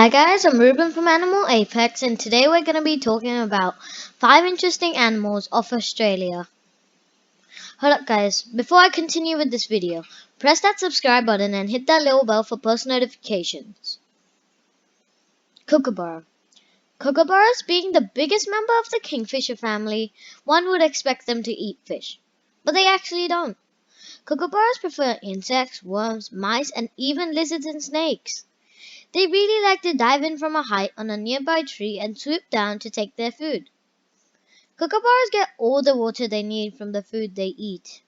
Hi guys, I'm Ruben from Animal Apex, and today we're going to be talking about 5 interesting animals of Australia. Hold up guys, before I continue with this video, press that subscribe button and hit that little bell for post notifications. Kookaburra. Kookaburras, being the biggest member of the kingfisher family, one would expect them to eat fish. But they actually don't. Kookaburras prefer insects, worms, mice, and even lizards and snakes. They really like to dive in from a height on a nearby tree and swoop down to take their food. Kookaburras get all the water they need from the food they eat.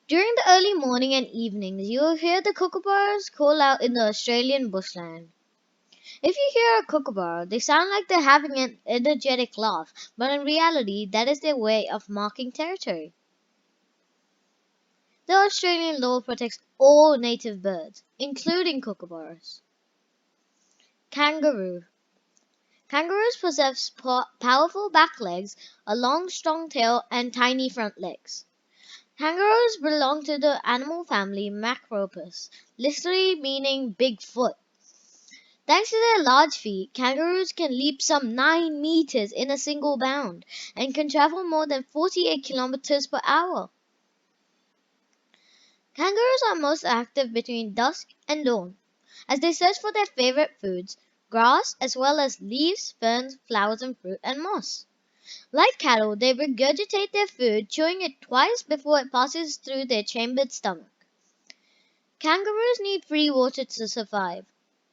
During the early morning and evenings, you will hear the kookaburras call out in the Australian bushland. If you hear a kookaburra, they sound like they're having an energetic laugh, but in reality, that is their way of marking territory. The Australian law protects all native birds, including kookaburras. Kangaroo. Kangaroos possess powerful back legs, a long, strong tail, and tiny front legs. Kangaroos belong to the animal family Macropus, literally meaning big foot. Thanks to their large feet, kangaroos can leap some 9 meters in a single bound and can travel more than 48 kilometers per hour. Kangaroos are most active between dusk and dawn, as they search for their favorite foods, grass, as well as leaves, ferns, flowers, and fruit and moss. Like cattle, they regurgitate their food, chewing it twice before it passes through their chambered stomach. Kangaroos need free water to survive.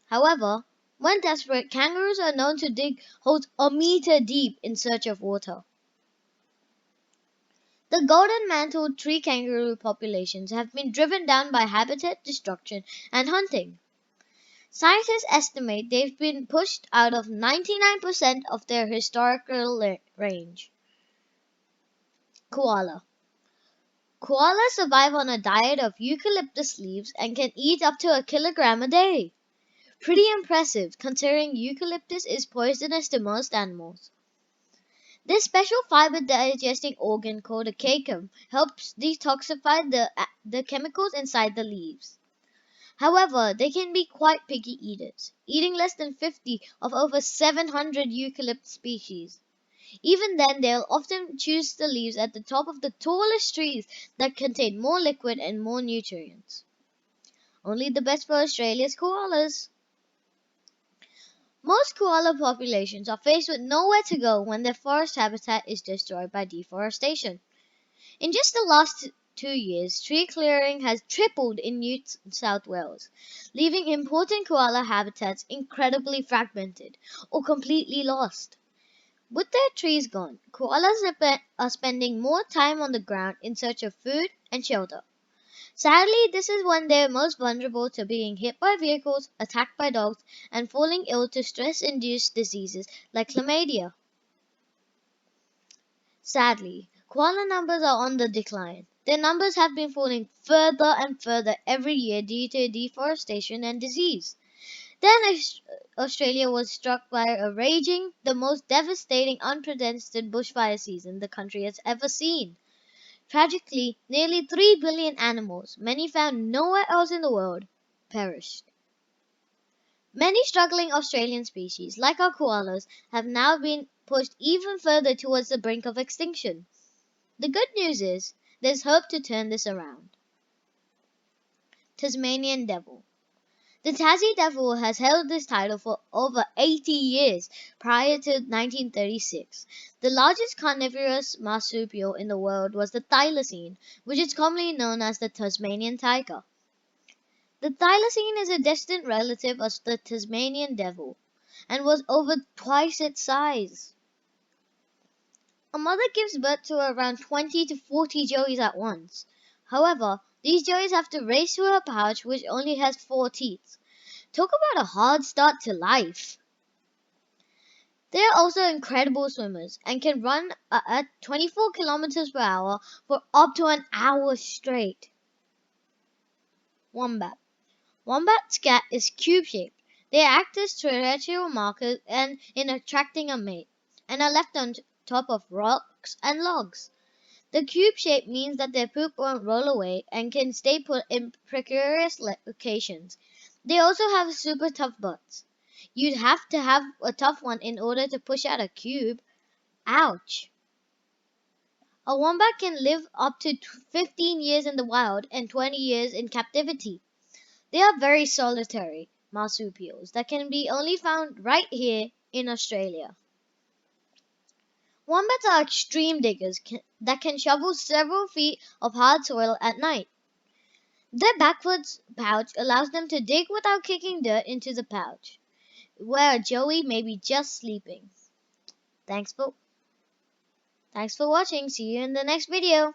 However, when desperate, kangaroos are known to dig holes a meter deep in search of water. The golden-mantled tree kangaroo populations have been driven down by habitat destruction and hunting. Scientists estimate they've been pushed out of 99% of their historical range. Koala. Koalas survive on a diet of eucalyptus leaves and can eat up to a kilogram a day. Pretty impressive, considering eucalyptus is poisonous to most animals. This special fiber digesting organ called a cacum helps detoxify the chemicals inside the leaves. However, they can be quite picky eaters, eating less than 50 of over 700 eucalypt species. Even then, they'll often choose the leaves at the top of the tallest trees that contain more liquid and more nutrients. Only the best for Australia's koalas. Most koala populations are faced with nowhere to go when their forest habitat is destroyed by deforestation. In just the last 2 years, tree clearing has tripled in New South Wales, leaving important koala habitats incredibly fragmented or completely lost. With their trees gone, koalas are spending more time on the ground in search of food and shelter. Sadly, this is when they are most vulnerable to being hit by vehicles, attacked by dogs, and falling ill to stress-induced diseases like chlamydia. Sadly, koala numbers are on the decline. Their numbers have been falling further and further every year due to deforestation and disease. Then Australia was struck by a raging, the most devastating, unprecedented bushfire season the country has ever seen. Tragically, nearly 3 billion animals, many found nowhere else in the world, perished. Many struggling Australian species, like our koalas, have now been pushed even further towards the brink of extinction. The good news is, there's hope to turn this around. Tasmanian Devil. The Tassie Devil has held this title for over 80 years prior to 1936. The largest carnivorous marsupial in the world was the thylacine, which is commonly known as the Tasmanian tiger. The thylacine is a distant relative of the Tasmanian Devil and was over twice its size. A mother gives birth to around 20 to 40 joeys at once. However, these joeys have to race through her pouch, which only has 4 teeth. Talk about a hard start to life. They are also incredible swimmers and can run at 24 kilometers per hour for up to an hour straight. Wombat. Wombat's cat is cube-shaped. They act as terrestrial markers and in attracting a mate, and are left on top of rocks and logs. The cube shape means that their poop won't roll away and can stay put in precarious locations. They also have super tough butts. You'd have to have a tough one in order to push out a cube. Ouch. A wombat can live up to 15 years in the wild and 20 years in captivity. They are very solitary marsupials that can be only found right here in Australia. Wombats are extreme diggers that can shovel several feet of hard soil at night. Their backwards pouch allows them to dig without kicking dirt into the pouch, where Joey may be just sleeping. Thanks for Thanks for watching. See you in the next video.